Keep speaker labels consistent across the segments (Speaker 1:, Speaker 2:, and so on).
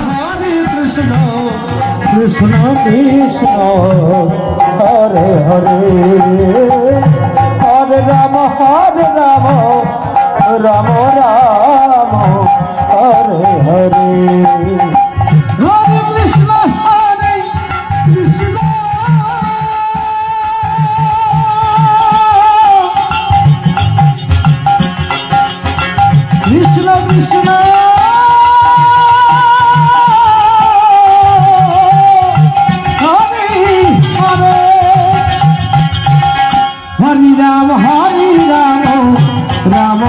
Speaker 1: Hare Krishna Krishna Krishna Hare Hare Hare Rama Rama Rama Hare Hare Hare Krishna Krishna Krishna Hare Rama Rama Rama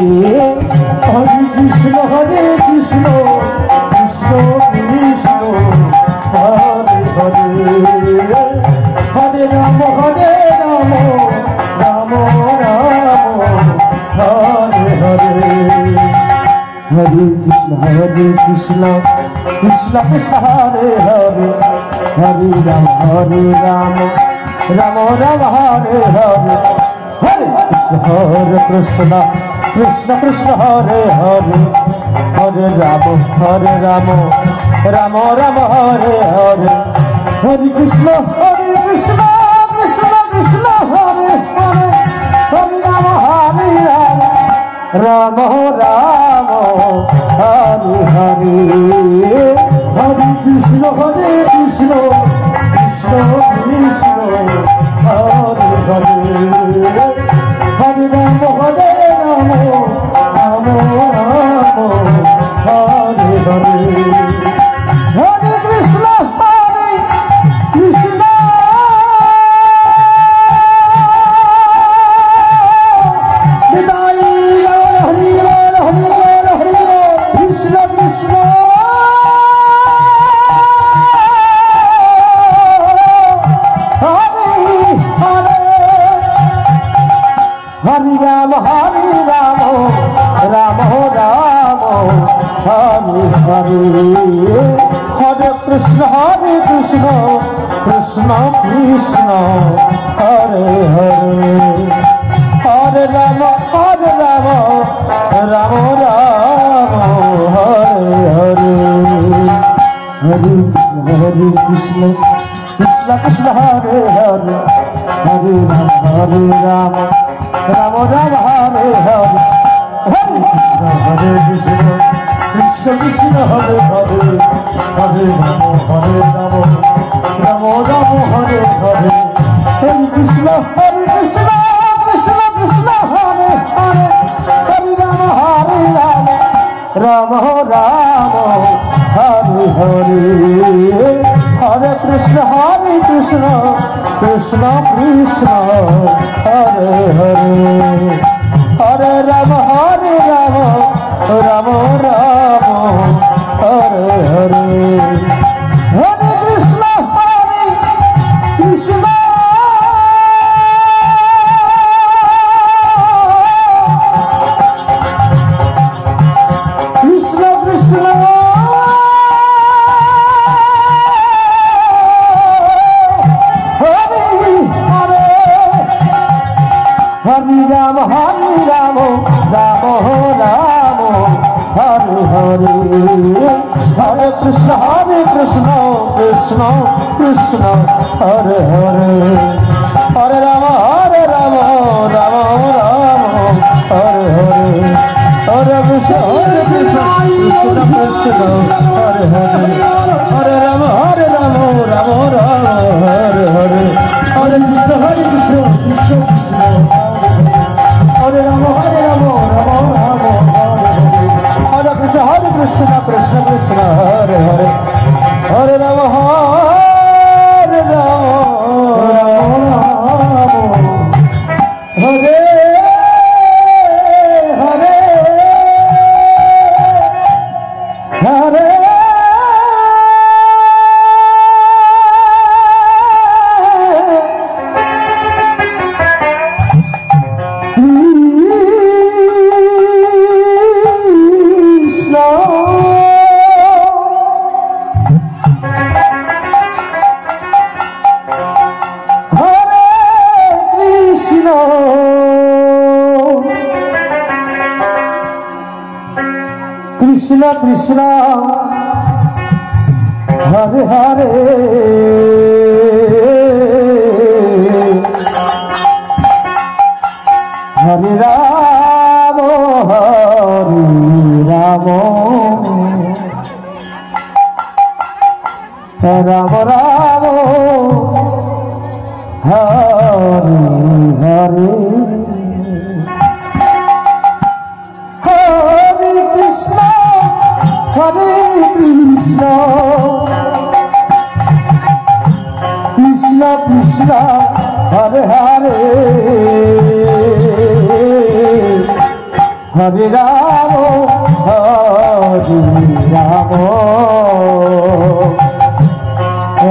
Speaker 1: Hare Hare Hare Krishna Krishna Krishna Hare Hare Hare Rama Rama Rama Hare Hare Hare Krishna Krishna Krishna Hare Hare Hare Rama Rama Hare Hare Hare Krishna Krishna Krishna Hare Hare Hare Rama Rama Hare Hare Hare Krishna Krishna Krishna Hare Hare Hare Rama Rama Hare Hare Hare Krishna Krishna Krishna Hare Hare Hare Rama Rama Hare Hare Hare Krishna Krishna Hare Krishna Krishna Krishna Hare Hare Hare Rama Rama Rama Hare Hare Hare Krishna Krishna Krishna Hare Hare Hare Rama Rama Hare Hare Hare Krishna Krishna Krishna Hare Hare Hare Rama Rama Hare Hare Hare Krishna Krishna Krishna Hare Hare Hare Rama Rama Hare Hare Hare Krishna Krishna Krishna Hare Hare Hare Rama Rama Hare Hare Hare Krishna Krishna Krishna Krishna Hare Hare Hare Rama Rama Hare Hare Hare Krishna Krishna Krishna Hare Hare Hare Rama Rama Hare Hare Hare Krishna Krishna Krishna Hare Hare Hare Rama Rama Hare Hare Hare Krishna Krishna Hare Rama Rama Hare Krishna Krishna Krishna Hare Hare Hare Rama Hare Hare Hare Krishna Krishna Krishna Hare Hare Hare Ram Ram Ram Ram Hare Hare Hare Krishna Krishna Krishna Hare Hare Hare Ram Ram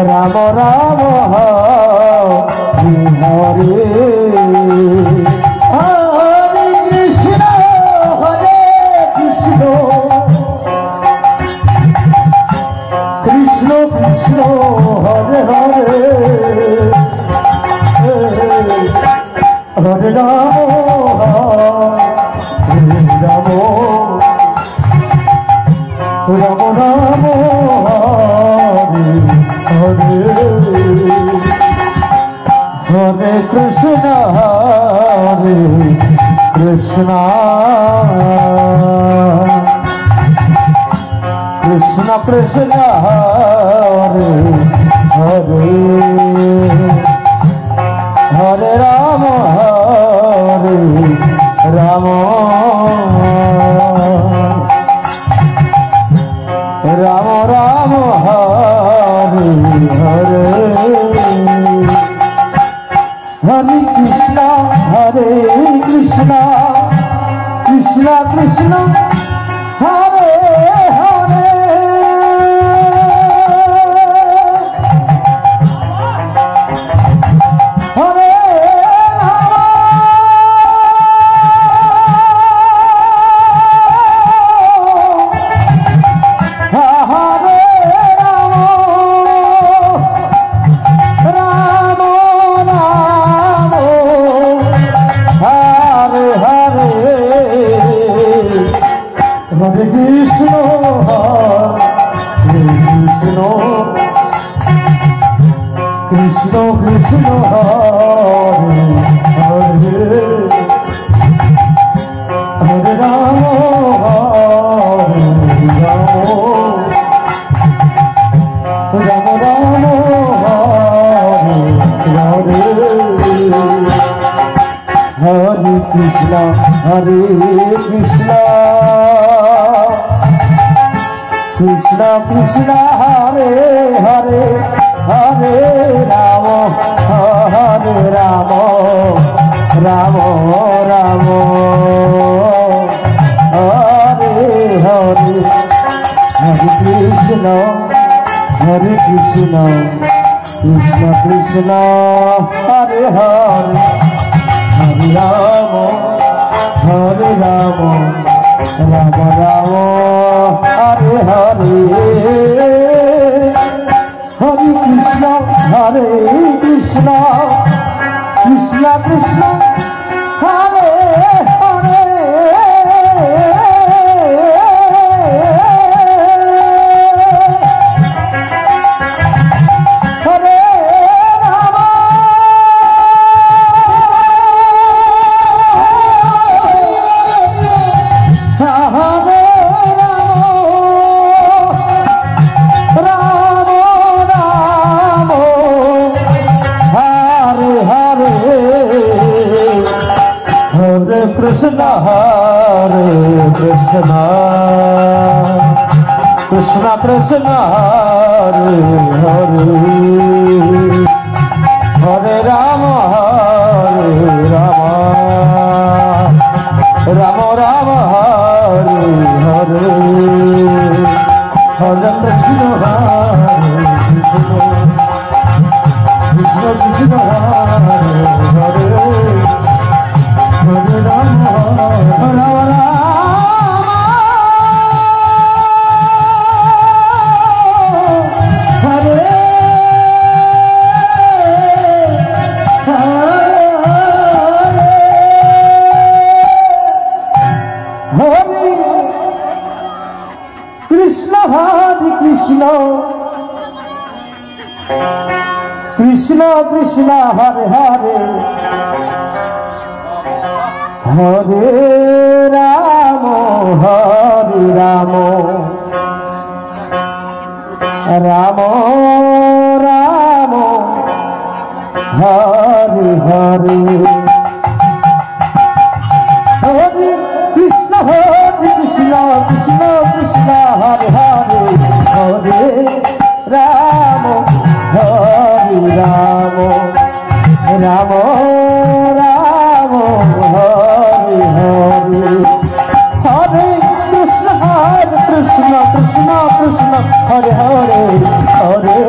Speaker 1: Ram Ram Hare Hare Hare Krishna Krishna Krishna Krishna Hare Hare Hare Ram Ram Ram Ram Hare Hare Krishna Krishna Krishna Krishna Hare Hare Hare Ram Ram Ram Ram Hare Hare Hare Krishna Krishna Krishna Krishna Hare Hare Hare Hare Krishna, Krishna Krishna, Hare Hare, Hare Rama, Hare Rama, Rama Rama, Hare Hare, Hare Krishna, Hare Krishna. Krishna Krishna Hare Hare Hare Rama Hare Rama Rama Rama Hare Hare Hare Krishna Krishna Krishna Hare Hare Hare Rama Hare Rama Rama Rama Hare Hare Hare Krishna Krishna Krishna Hare Hare Krishna Hare Krishna Krishna Krishna Hare Hare Hare Rama Hare Rama Rama Rama Hare Hare Hare Krishna Hare Krishna Krishna Krishna Hare Hare Hare Rama Rama Rama Hare Hare Krishna Krishna Krishna Hare Hare Hare Rama Hare Rama Rama Rama Hare Hare Hare Krishna Krishna Krishna Hare Hare Hare Rama Hare Rama Rama Rama Hare Hare Hare Krishna Krishna Krishna Hare Hare Hare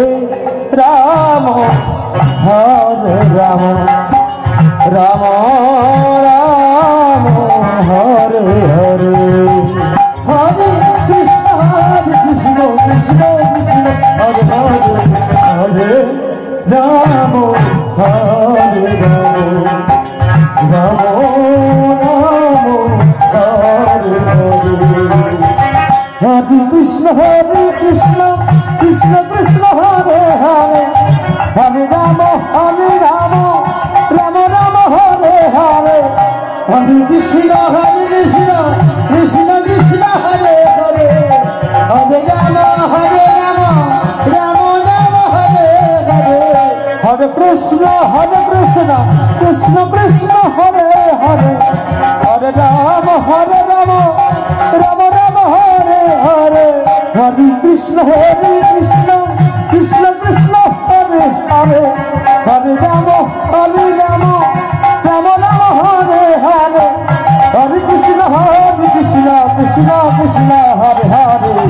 Speaker 1: Rama Hare Rama Rama Rama Hare Hare Hare Krishna Krishna Hare Hare Hare Rama Hare Rama Rama Rama Hare Hare Hare Krishna Krishna Krishna Hare Hare Hare Rama Rama Rama Hare Hare Hare Krishna Krishna Krishna Hare Hare Hare Rama Rama Rama Hare Hare Hare Krishna Krishna Krishna Hare Hare Hare Rama Rama Rama Hare Hare Hare Krishna Krishna Krishna Hare Hare Hare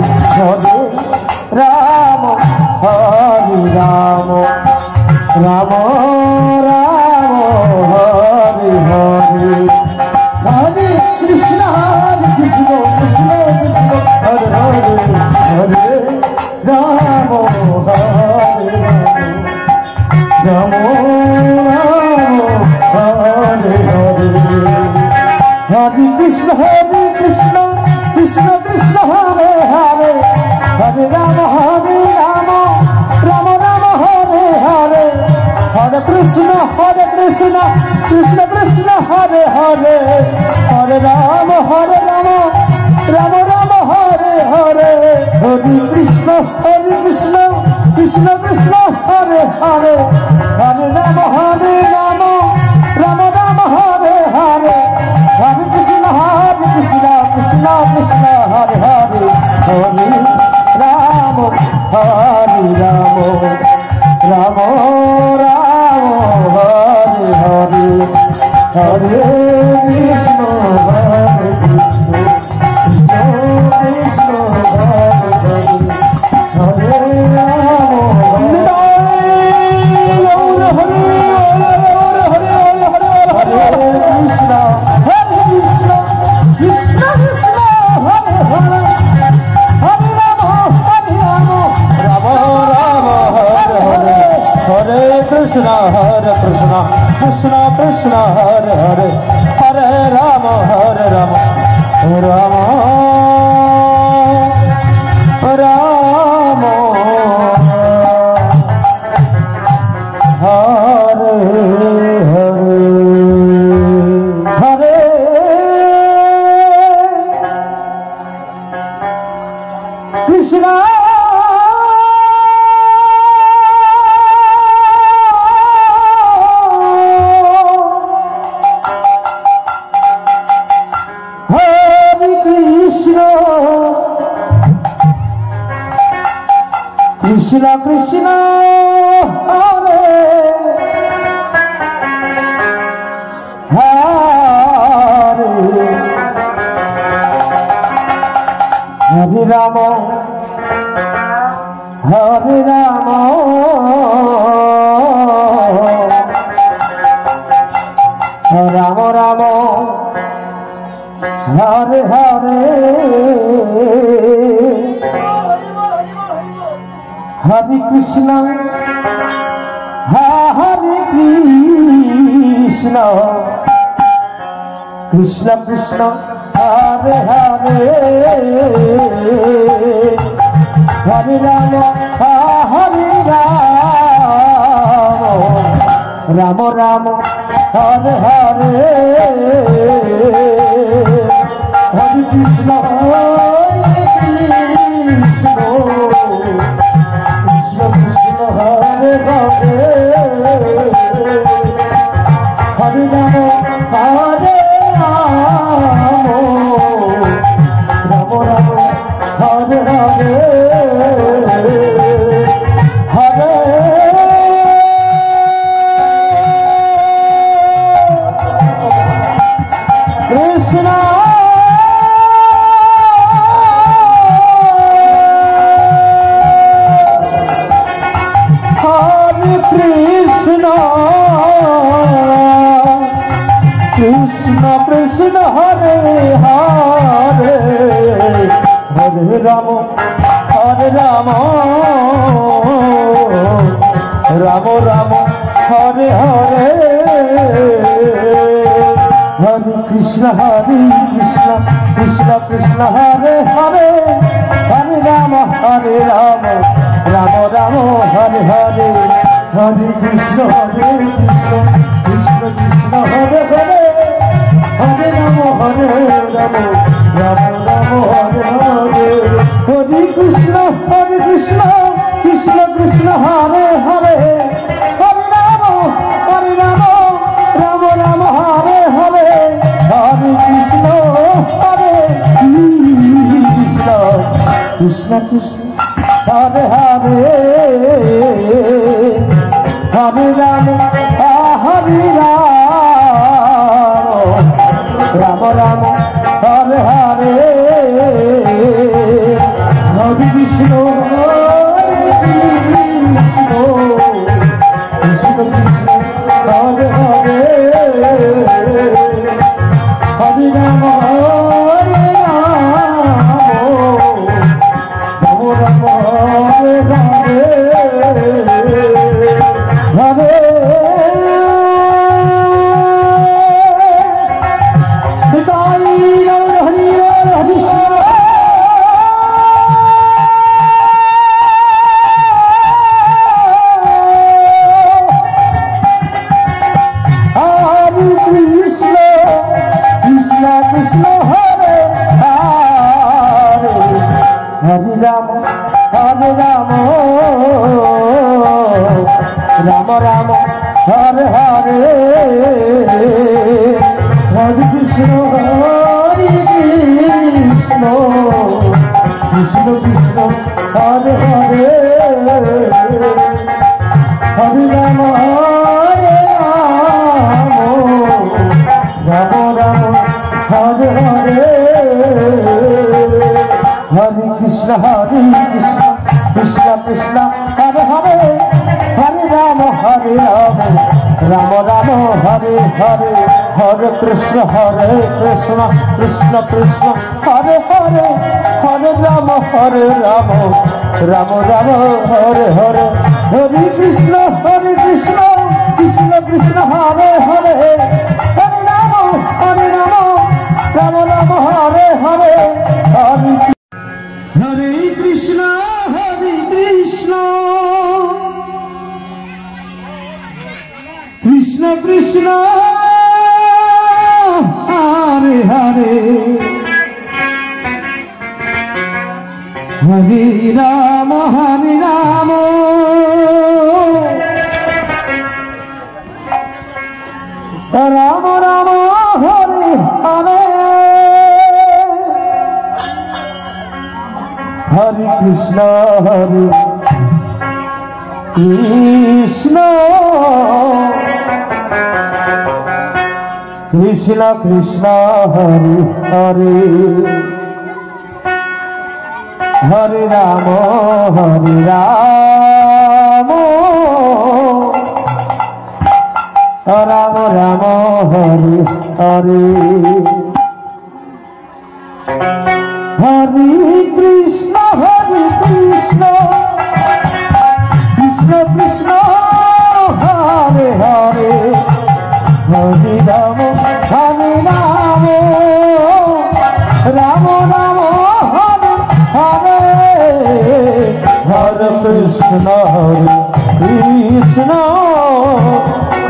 Speaker 1: Rama Rama Hare Hare Hare Krishna Krishna Hare Hare Hare Rama Hare Rama Rama Rama Hare Hare Hare Krishna Krishna Hare Hare Hare Rama Hare Rama Hare Hare Hare Krishna Krishna Hare Hare Hare Rama Rama Hare Hare Hare Krishna Krishna Hare Hare Hare Rama Rama Hare Hare Hare Krishna Krishna Hare Hare Hare Rama Rama Hare Hare Hare Krishna Krishna Hare Hare Hare Rama Hare Rama Rama Rama Hare Hare Hare Krishna Krishna Hare Krishna Hare Krishna Krishna Krishna Hare Hare Hare Rama Rama Rama Hare Hare Hare Krishna Krishna Krishna Hare Hare Hare Rama Rama Rama Hare Hare Hare Krishna Krishna Krishna Hare Hare Ram Ram Hare Hare Hare Krishna Krishna Krishna Hare Hare Hare Ram हरे राम राम हरे हरे कृष्ण हरे हरे हरे राम राम राम हरे हरे हरे कृष्ण कृष्ण कृष्ण हरे हरे हरे राम राम राम हरे हरे हरे कृष्ण कृष्ण कृष्ण हरे हरे हरे राम राम राम हरे हरे हरे कृष्ण कृष्ण कृष्ण हरे हरे हरे राम राम राम हरे हरे हरे कृष्ण कृष्ण कृष्ण हरे हरे हरे राम राम राम हरे हरे हरे कृष्ण कृष्ण कृष्ण हरे हरे हरे राम राम हरे हरे हरे राम राम हरे हरे हरे कृष्ण कृष्ण कृष्ण हरे हरे हरे राम राम हरे हरे हरे कृष्ण कृष्ण कृष्ण हरे हरे हरे राम राम राम हरे हरे हरे कृष्ण कृष्ण कृष्ण हरे हरे हरे राम राम राम हरे हरे हरे कृष्ण कृष्ण कृष्ण हरे हरे हरे राम राम राम हरे हरे हरे कृष्ण कृष्ण कृष्ण हरे हरे हरे राम राम राम हरे हरे हरे कृष्ण कृष्ण कृष्ण कृष्ण हरे हरे हरे राम राम राम हरे हरे हरे कृष्ण कृष्ण कृष्ण हरे हरे हरे राम राम राम हरे हरे हरे कृष्ण कृष्ण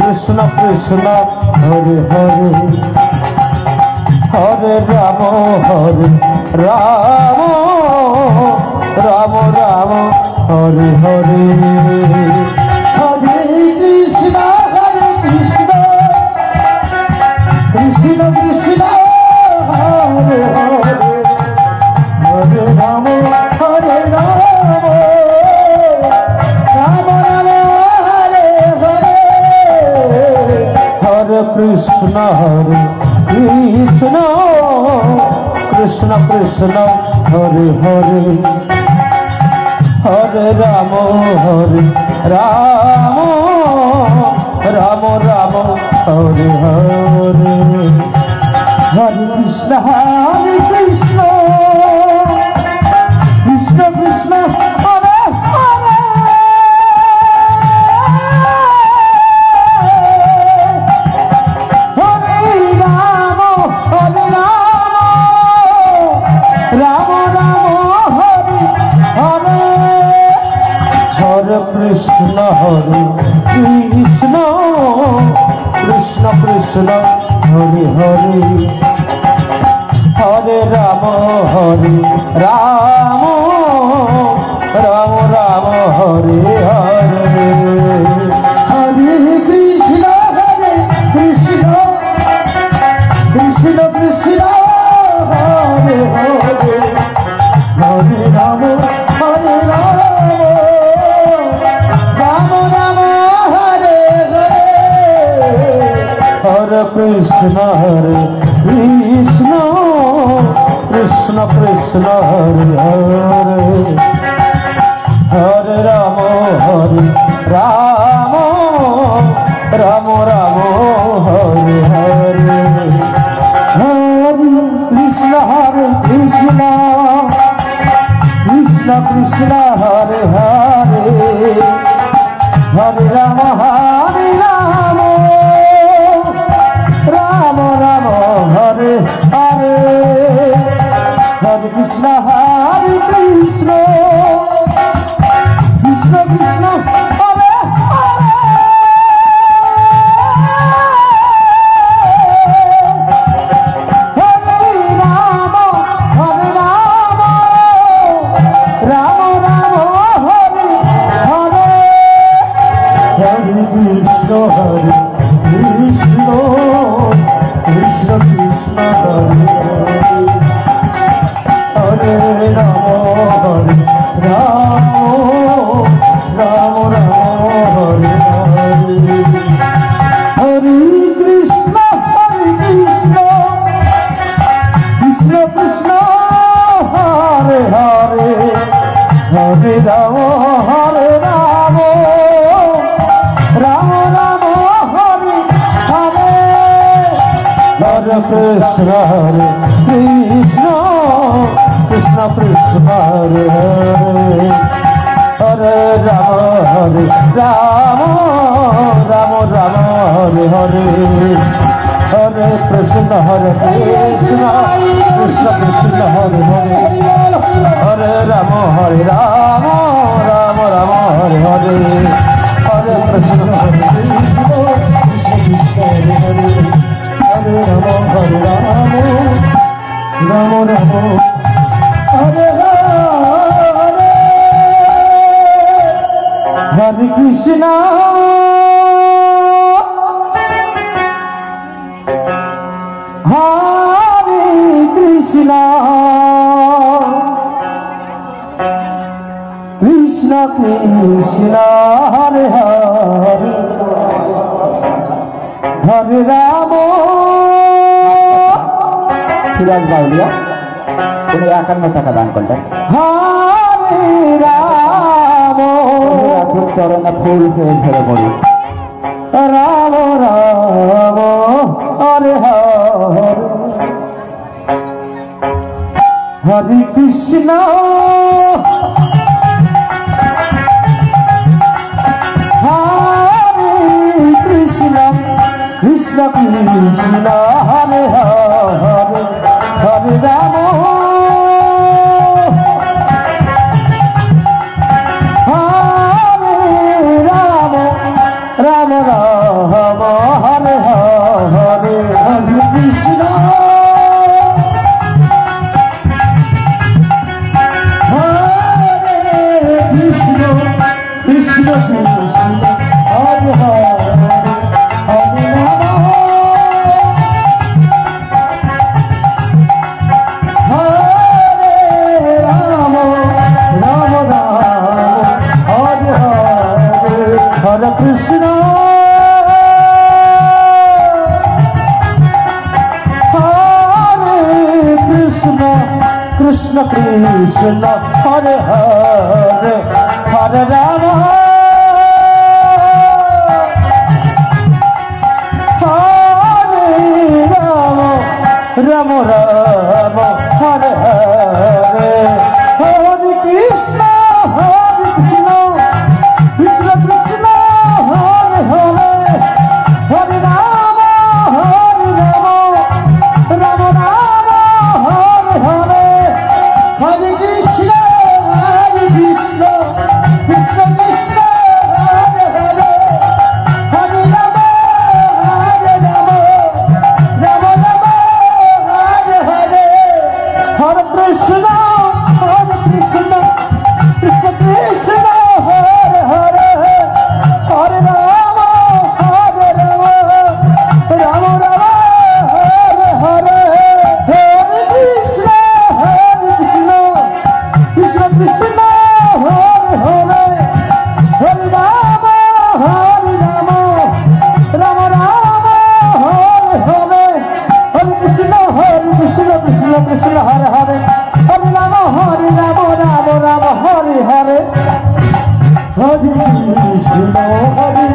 Speaker 1: কৃষ্ণ কৃষ্ণ হরে হরে হরে রাম রাম রাম রাম হরে হরে হরে কৃষ্ণ কৃষ্ণ কৃষ্ণ হরে হরে হরে রাম হরে রাম রাম রাম হরে হরে হরে কৃষ্ণ কৃষ্ণ কৃষ্ণ কৃষ্ণ হরে হরে হরে রাম রাম রাম রাম হরে হরে হরে কৃষ্ণ কৃষ্ণ কৃষ্ণ হরে হরে হরে রাম রাম রাম হরে হরে হরে কৃষ্ণ কৃষ্ণ কৃষ্ণ কৃষ্ণ হরে হরে হরে রাম রাম রাম রাম হরে হরে হরে কৃষ্ণ কৃষ্ণ কৃষ্ণ কৃষ্ণ হরে হরে হরে রাম রাম রাম হরে হরে হরে কৃষ্ণ কৃষ্ণ কৃষ্ণ কৃষ্ণ হরে হরে হরে রাম রাম রাম রাম হরে হরে হরে কৃষ্ণ কৃষ্ণ কৃষ্ণ কৃষ্ণ হরে হরে হরে রাম রাম রাম হরে হরে হরে কৃষ্ণ কৃষ্ণ কৃষ্ণ কৃষ্ণ হরে হরে হরে রাম রাম রাম হরে হরে হরে কৃষ্ণ কৃষ্ণ কৃষ্ণ কৃষ্ণ হরে হরে রাম রাম রাম রাম হরে হরে হরে কৃষ্ণ কৃষ্ণ কৃষ্ণ হরে হরে হরে রাম রাম রাম রাম হরে হরে হরে কৃষ্ণ কৃষ্ণ কৃষ্ণ কৃষ্ণ হরে হরে রাম রাম রাম রাম হরে হরে হরে কৃষ্ণ কৃষ্ণ কৃষ্ণ কৃষ্ণ হরে হরে হরে রাম রাম রাম রাম হরে হরে হরে কৃষ্ণ কৃষ্ণ কৃষ্ণ কৃষ্ণ হরে হরে রাম রাম রাম হরে হরে হরে কৃষ্ণ হরে কৃষ্ণ কৃষ্ণ কৃষ্ণ হরে হরে হরে রাম
Speaker 2: সিরাজ বাউলিয়া উনি 51 টাকা দান করলেন।
Speaker 1: হরে রাম
Speaker 2: চরণে ফুল হয়ে ধরে পড়ি।
Speaker 1: রাম রাম হরে হরে হরে কৃষ্ণ হরে কৃষ্ণ কৃষ্ণ কৃষ্ণ হরে হরে হরে রাম হরে Ram Ram Ram Hare Hare Hare Rama Hare Rama Rama Rama Hare Hare Hare Krishna Krishna Krishna Hare Hare Hare Rama Hare Rama Rama Rama Hare Hare Hare Krishna Krishna Krishna Hare Hare Hare Rama Rama Rama Hare Hare Hare Krishna Krishna Krishna Hare Hare Hare Rama Rama Rama Hare Hare Hare Krishna Krishna Krishna Hare Hare Hare Rama Rama Rama Hare Hare Hare Krishna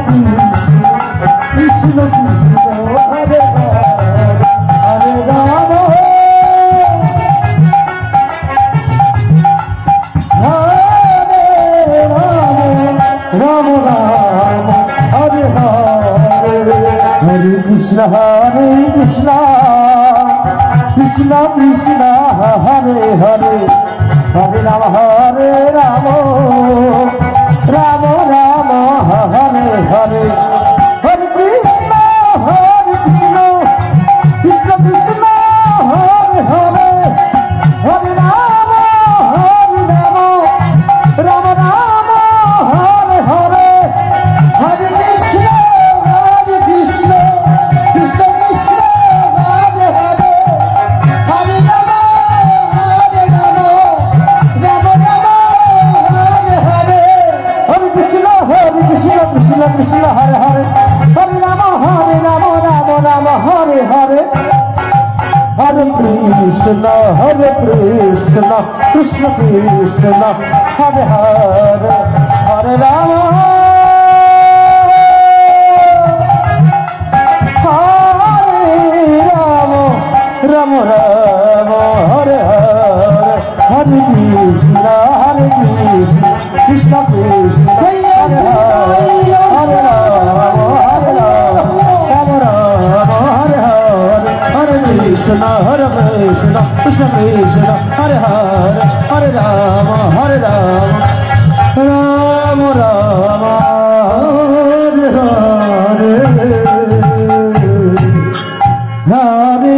Speaker 1: Krishna Krishna Hare Hare Hare Rama Rama Rama Hare Hare Hare Krishna Krishna Krishna Hare Hare Hare Rama Rama Rama Hare Hare Hare Krishna Krishna Hare Hare Rama Rama Rama Hare Hare Hare Krishna Krishna Krishna Hare Hare Hare Rama Rama Rama Hare Hare Hare Krishna Krishna Krishna Hare Hare Hare Rama Rama Hare Hare Hare Krishna Krishna Krishna Hare Hare Hare Rama Rama Hare Hare Hare Krishna Krishna Hare Hare Hare Rama Rama Hare Hare Hare Krishna Krishna Krishna Hare Hare Hare Rama Rama Rama Hare Hare Hare Krishna Krishna Krishna Hare Hare Hare Rama Rama Hare Hare Hare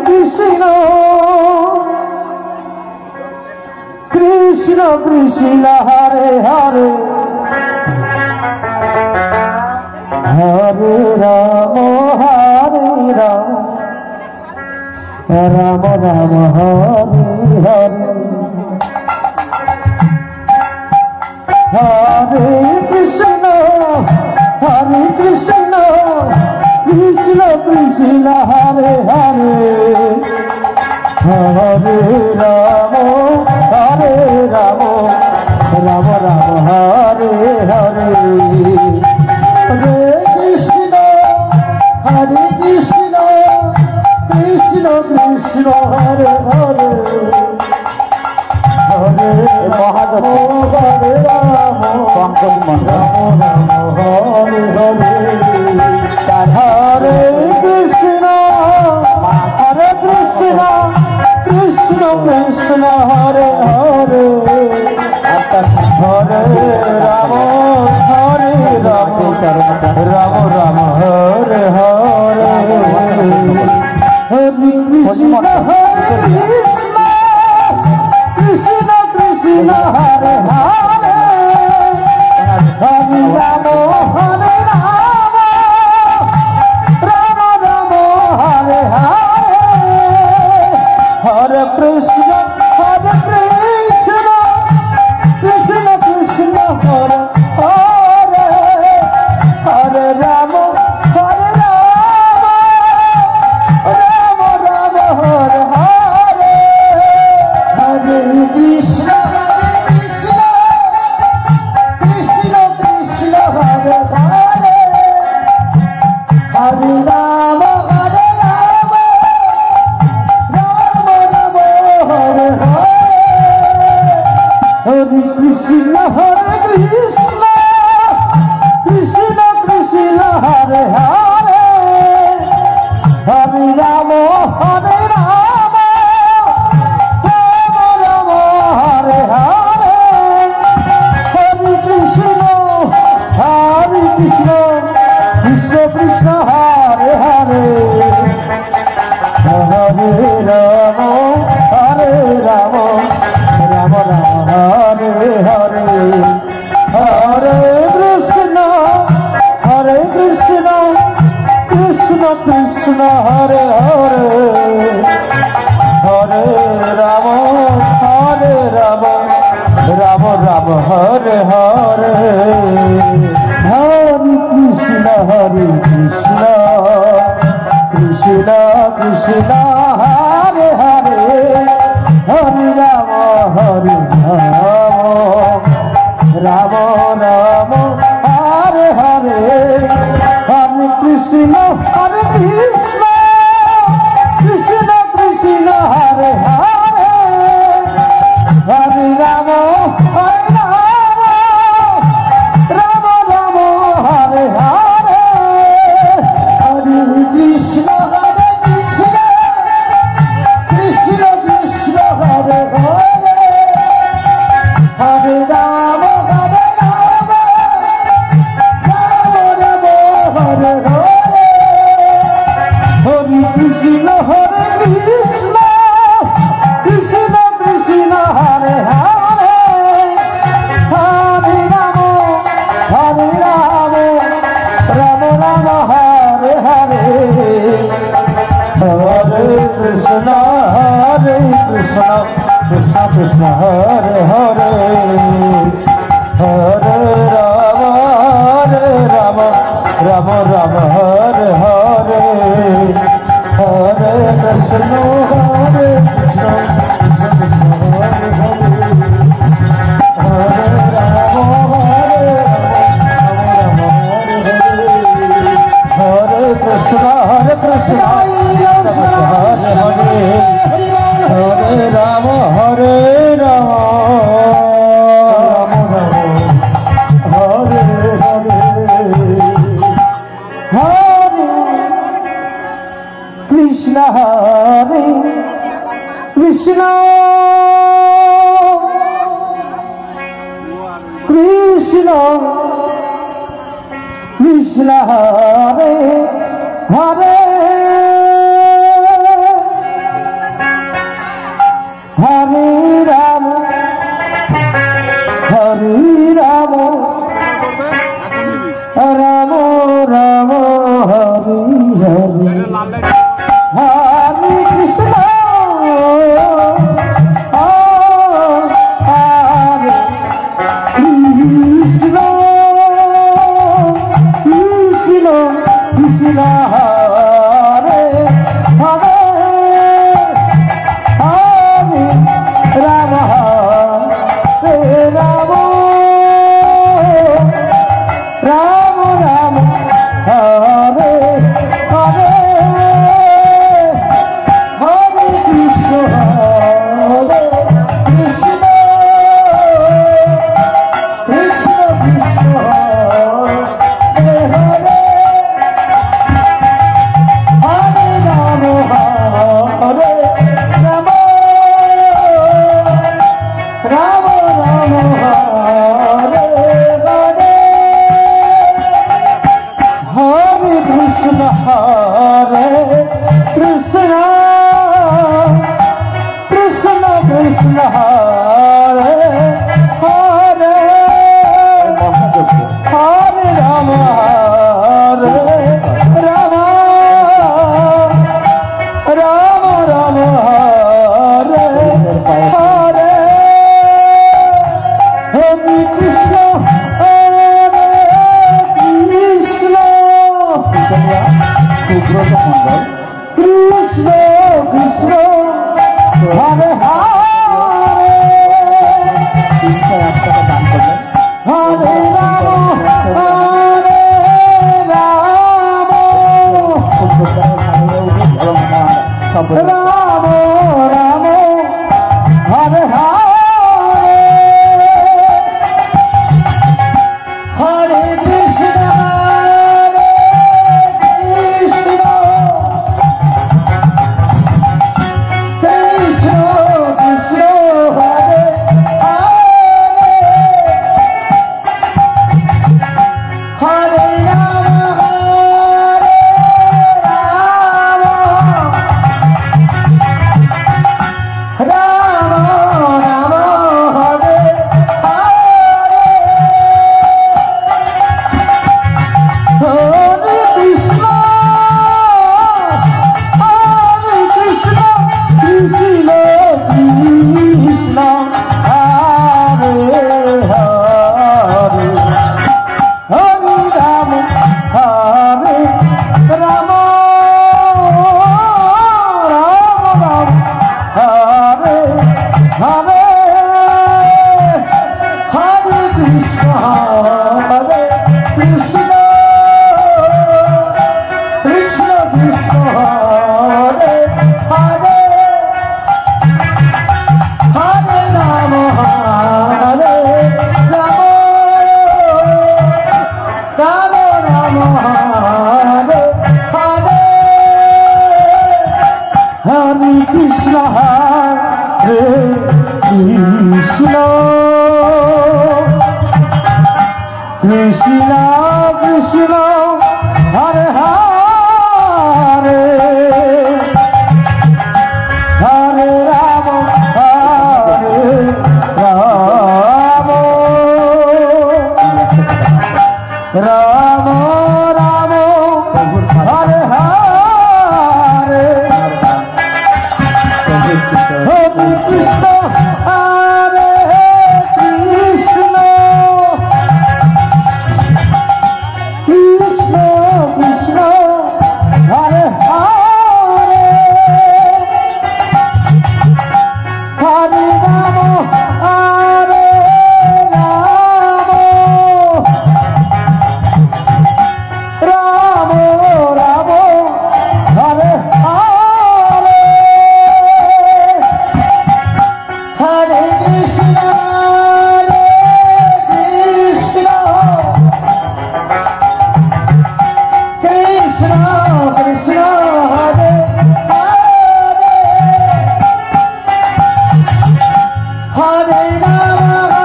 Speaker 1: Krishna Krishna Krishna Hare Hare Hare Rama Rama Rama Hare Hare Hare Krishna Krishna Krishna Hare Hare Hare Rama Rama Rama Hare Hare Hare Krishna Krishna Krishna Hare Hare Hare Rama Rama Rama Hare Hare Hare Krishna Krishna Krishna Hare Hare Hare Mahadev Hare Rama Rama Hare Hare Hare Krishna Krishna Krishna Hare Hare Hare Rama Rama Rama Hare Hare Hare Krishna Hare Rama, Hare Rama, Rama Rama, Hare Hare, Hare Krishna, Hare Krishna, Krishna Krishna, Hare Hare, Hare Rama, Hare Rama, Rama Rama, Hare Hare, Hare Krishna, Hare Krishna, Krishna Krishna, Hare Hare, Hare Rama, Hare Rama, Rama Rama, Hare Hare, Hare Krishna, Hare Krishna, Krishna Krishna, Hare Hare, Hare Rama, Hare Rama, Rama Rama, Hare Hare, Hare Krishna, Hare Krishna, Krishna Krishna, Hare Hare, Hare Rama, Hare Rama, Rama Rama, Hare Hare, Hare Krishna, Hare Krishna, Krishna Krishna, Hare Hare, Hare Rama, Hare Rama, Rama Rama, Hare Hare, Hare Krishna, Hare Krishna, Krishna Krishna, Hare Hare, Hare Rama, Hare Rama, Rama Rama, Hare Hare, Hare Krishna, Hare Krishna, Krishna Krishna, Hare Hare, Hare Rama, Hare Rama, Rama Rama, Hare Hare, Hare Krishna, Hare Krishna, Hare Rama, Hare Rama, Hare Krishna, Hare Krishna, Hare Hare, Hare Rama, Hare Rama, Hare Hare, Hare Krishna, Hare Krishna, Krishna Krishna, Hare Hare, Hare Rama, Hare Rama, Rama Rama, Hare Hare, Hare Krishna, Hare Krishna, Krishna Krishna, Hare Hare, Hare Rama, Hare Rama, Rama Rama, Hare Hare, Hare Krishna, Hare Krishna, Krishna Krishna, Hare Hare, Hare Rama, Hare Rama, Rama Rama, Hare Hare, Hare Krishna, Hare Krishna, Krishna Krishna, Hare Hare, Hare Rama, Hare Rama, Rama Rama, Hare Hare, Hare Krishna, Hare Krishna, Krishna Krishna, Hare Hare, Hare Rama, Hare Rama, Rama Rama, Hare Hare, Hare Krishna, Hare Krishna, Krishna হরে কৃষ্ণ কৃষ্ণ কৃষ্ণ হরে হরে হরে রাম হরে রাম রাম রাম হরে হরে হরে কৃষ্ণ হরে কৃষ্ণ কৃষ্ণ কৃষ্ণ হরে হরে হরে রাম হরে রাম রাম রাম হরে হরে হরে কৃষ্ণ হরে কৃষ্ণ কৃষ্ণ কৃষ্ণ হরে হরে হরে রাম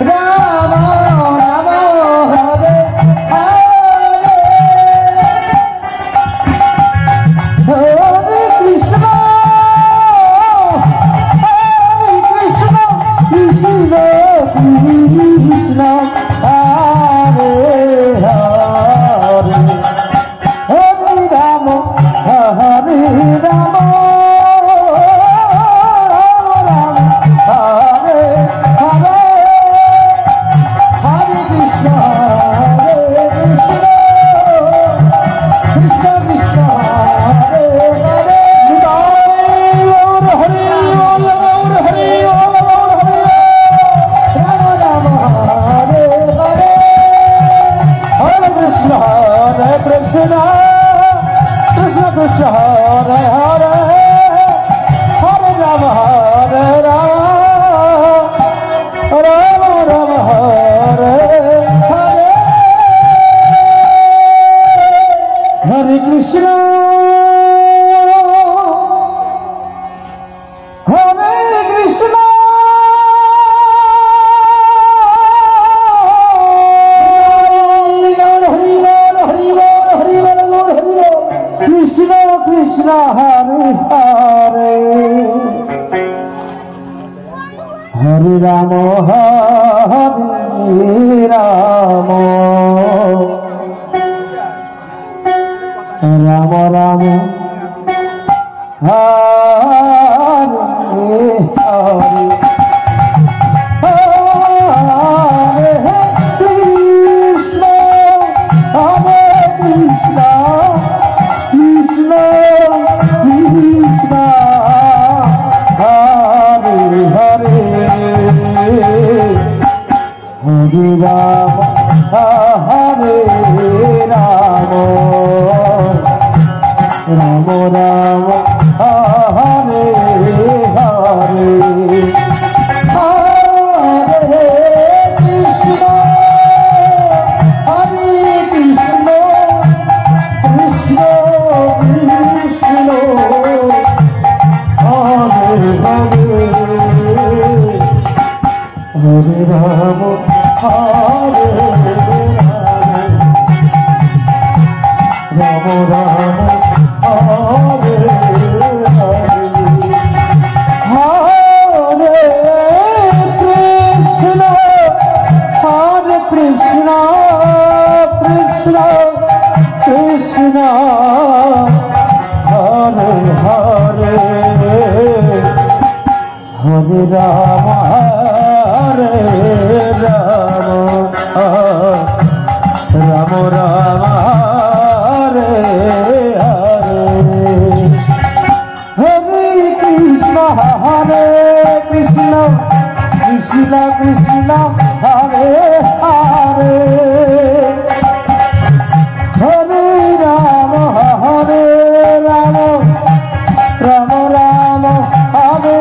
Speaker 1: রাম রাম হরে হরে হরে কৃষ্ণ হরে কৃষ্ণ কৃষ্ণ কৃষ্ণ হরে হরে হরে রাম হরে রাম রাম হরে হরে হরে কৃষ্ণ হরে কৃষ্ণ কৃষ্ণ কৃষ্ণ হরে হরে হরে হরে রাম রাম হরে হরে হরে কৃষ্ণ হরে কৃষ্ণ কৃষ্ণ কৃষ্ণ হরে হরে হরে রাম হরে রাম রাম রাম হরে হরে হরে কৃষ্ণ হরে কৃষ্ণ কৃষ্ণ কৃষ্ণ হরে হরে হরে রাম হরে রাম রাম রাম হরে হরে হরে কৃষ্ণ হরে কৃষ্ণ কৃষ্ণ কৃষ্ণ হরে হরে হরে রাম হরে রাম রাম রাম হরে হরে হরে কৃষ্ণ হরে কৃষ্ণ কৃষ্ণ কৃষ্ণ হরে হরে হরে রাম হরে রাম রাম হরে হরে কৃষ্ণ হরে কৃষ্ণ কৃষ্ণ কৃষ্ণ হরে হরে হরে রাম হরে রাম রাম রাম হরে হরে হরে কৃষ্ণ হরে কৃষ্ণ কৃষ্ণ কৃষ্ণ হরে হরে হরে রাম হরে রাম রাম রাম হরে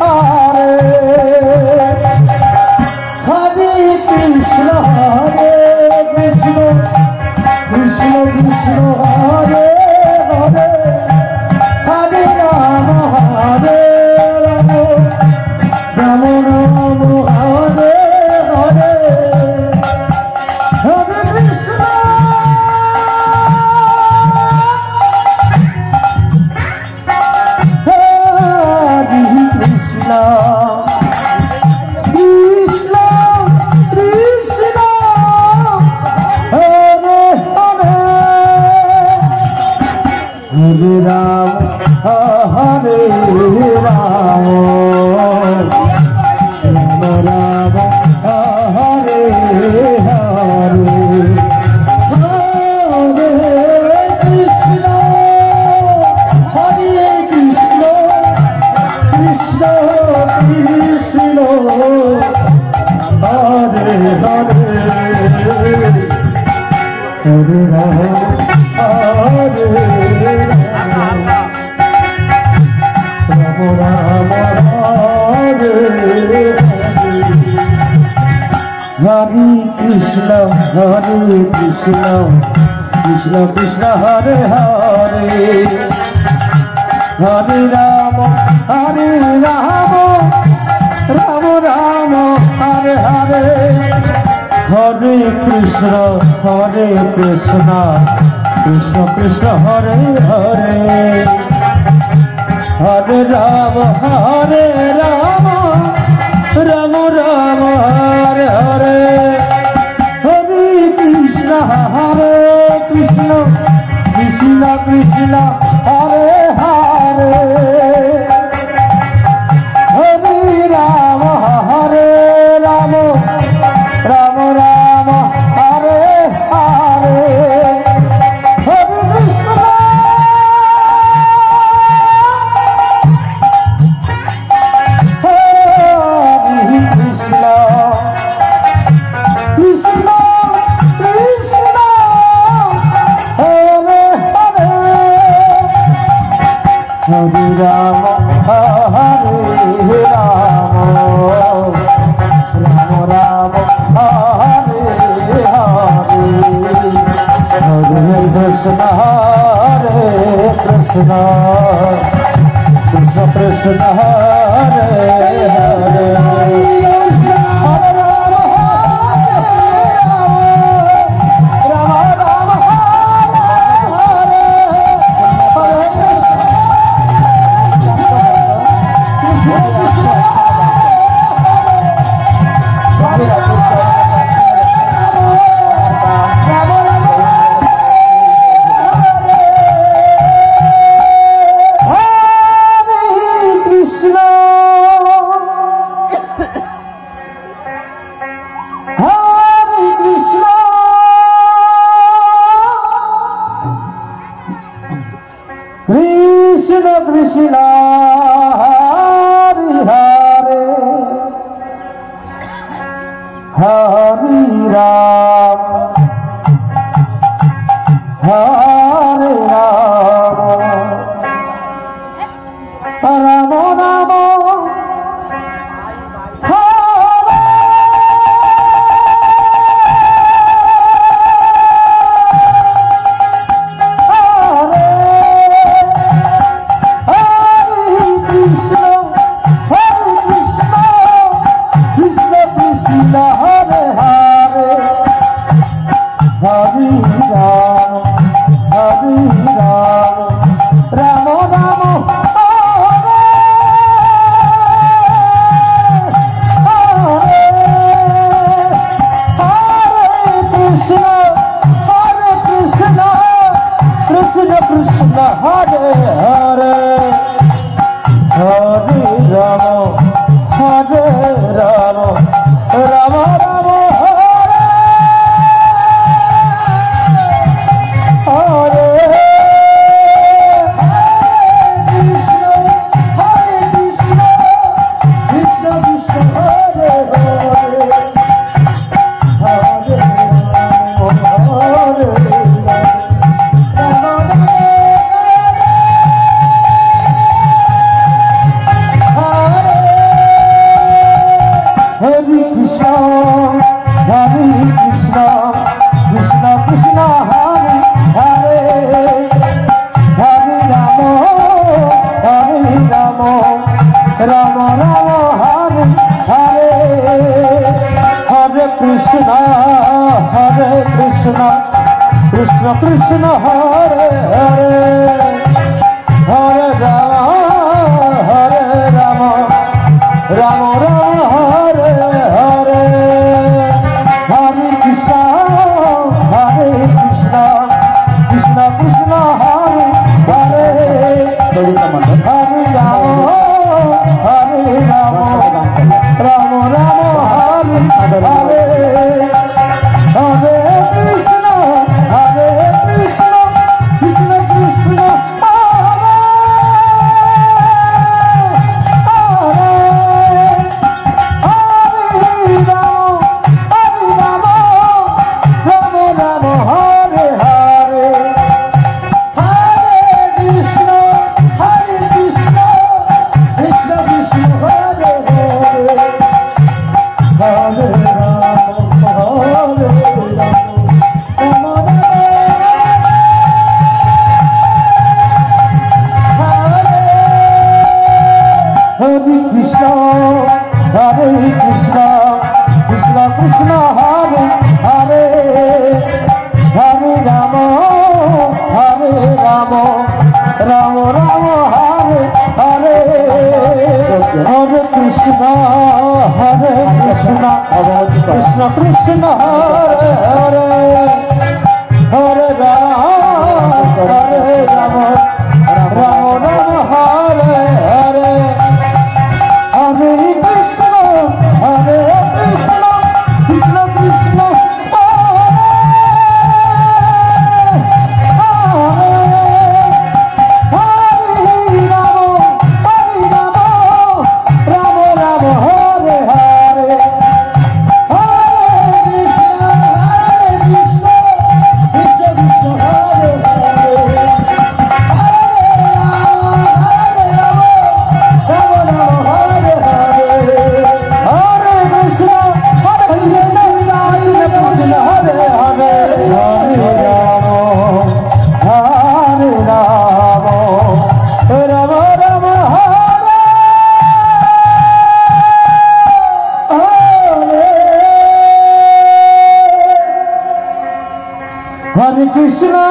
Speaker 1: হরে হরে কৃষ্ণ হরে Hare Rama Hare Rama Rama Hare Hare Krishna Krishna Krishna Hare Hare Hare Rama Rama Rama Hare Hare Hare Krishna Krishna Krishna Hare Hare Hare Rama Rama Rama Hare Hare Hare Krishna Krishna Krishna Hare Hare Hare Rama Rama Rama Hare Hare Hare Krishna Krishna Krishna Hare Hare Hare Rama Hare Rama Rama Rama Hare Hare Hare Krishna Krishna Krishna Hare Hare Hare Rama Rama Rama Hare Hare Krishna Krishna Hare Hare Hare Ram Hare Ram Rama Rama Krishna Hare Hare Hare Rama Hare Rama Rama Rama Hare Hare Krishna Krishna Krishna Hare Hare Hare Rama Rama Hare Hare Hare Krishna Krishna Krishna Hare Hare Hare Rama Rama Rama Hare Hare Hare Krishna Krishna Krishna Hare Hare Hare Rama Hare Rama Rama Rama Hare Hare Hare Krishna Krishna Krishna Hare Krishna Krishna Hare Hare Hare Rama Hare Rama Rama Rama Hare Hare Hare Krishna Hare Krishna Krishna Krishna Hare Krishna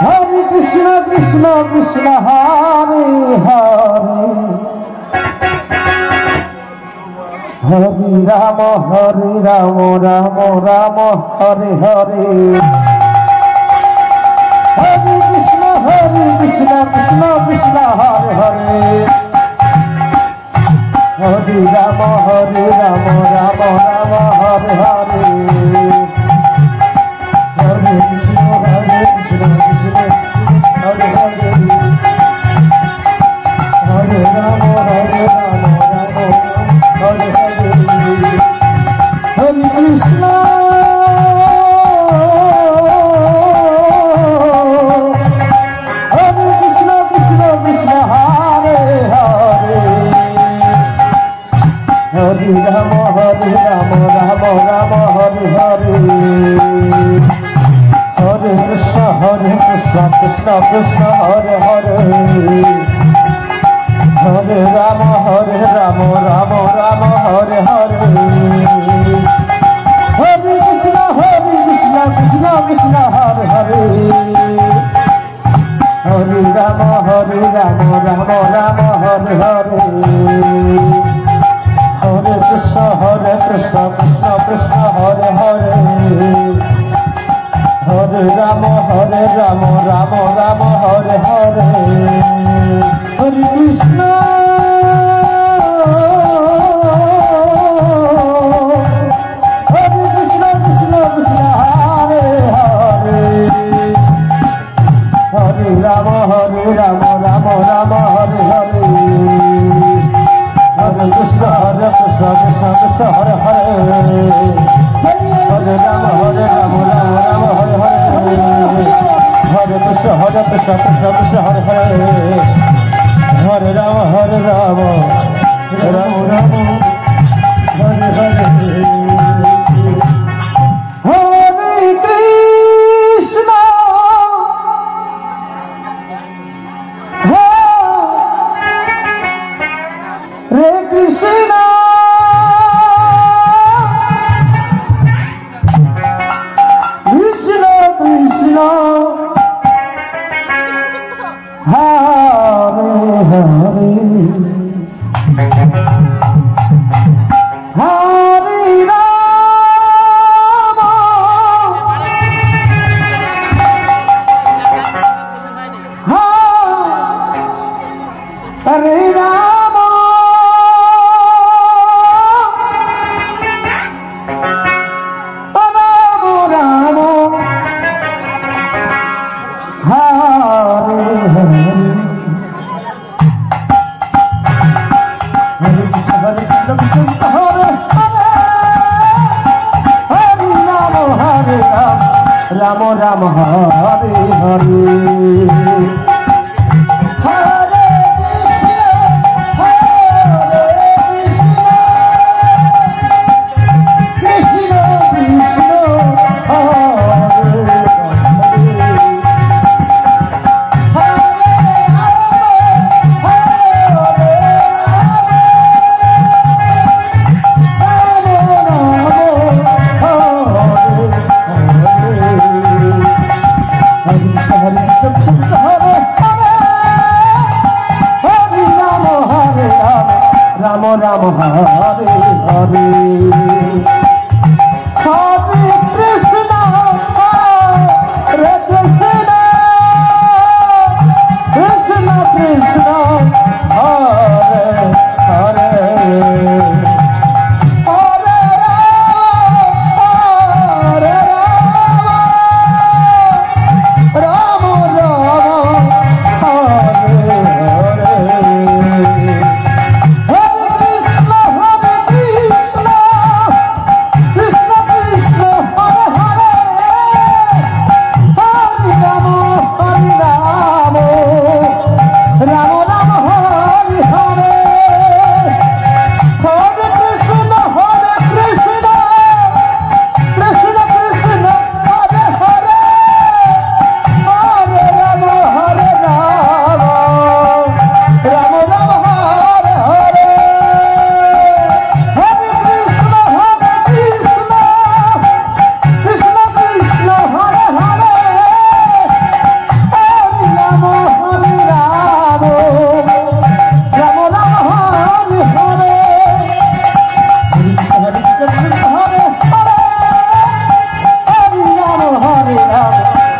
Speaker 1: Hare Krishna Krishna Krishna Hare Hare Hare Rama Rama Rama Hare Hare Hare Krishna Krishna Krishna Hare Hare Hare Rama Rama Rama Hare Hare Hare Krishna Krishna Hare Hare Hare Rama Rama Hare Hare Hare Krishna Krishna Krishna Hare Hare Hare Rama Rama Rama Hare Hare Hare Krishna Krishna Krishna Hare Hare Hare Rama Rama Rama Hare Hare Hare Krishna Krishna Krishna Hare Hare Hare Rama Rama Rama Hare Hare Hare Krishna Krishna Krishna Hare Hare Hare Rama Rama Hare Hare Hare Krishna Krishna Krishna Hare Hare Hare Rama Rama Hare Hare Hare Krishna Krishna Hare Hare Hare Rama Rama Hare Hare Hare Krishna Krishna Hare Hare Hare Rama Rama Rama Hare Hare Hare Krishna Hare Krishna Krishna Krishna Hare Hare Hare Rama Hare Rama Rama Rama Hare Hare Hare Ram Ram Hare Hare Hare Krishna হরে Krishna Krishna Krishna Hare Hare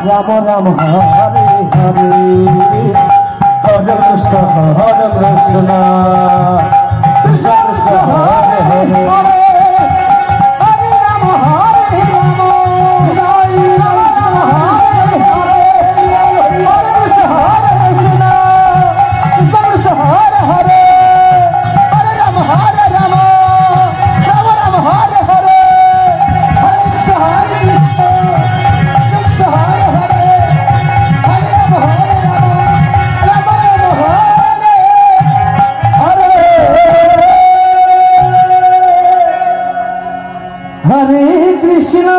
Speaker 1: Rama Rama Hare Hare Hare Krishna Hare Krishna Krishna Krishna Hare Hare Hare Rama Hare Rama Hare Rama Hare Hare Hare Krishna Hare Krishna Krishna Krishna Hare Hare Hare Rama Hare Rama Rama Rama Hare Hare Hare Krishna Hare Krishna Krishna Hare Hare Hare Krishna,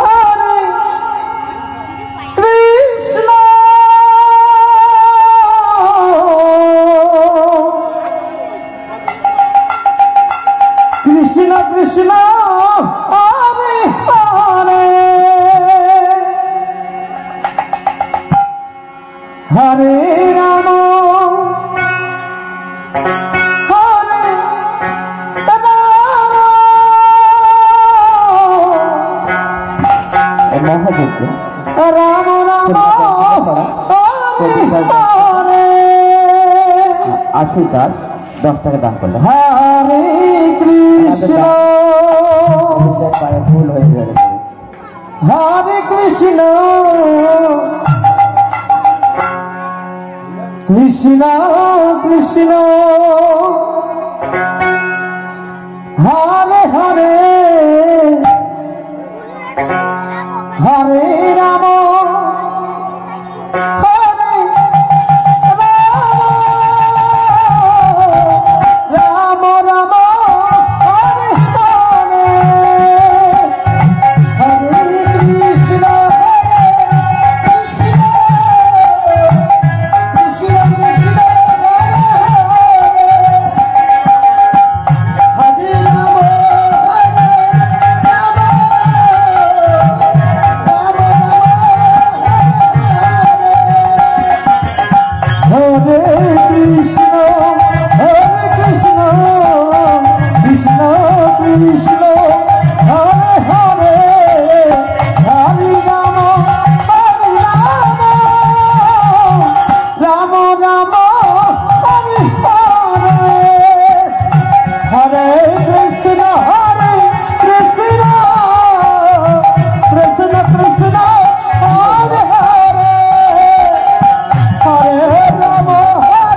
Speaker 1: Hare Krishna, Krishna Krishna, Hare Hare, Hare Rama. আশি দাস 10 টাকা দান করলে হরে কৃষ্ণ পায়ে ফুল হয়ে যাবে হরে Krishna Krishna Krishna Hare Hare Hare Ram Hare Rama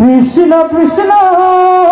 Speaker 1: Krishna Krishna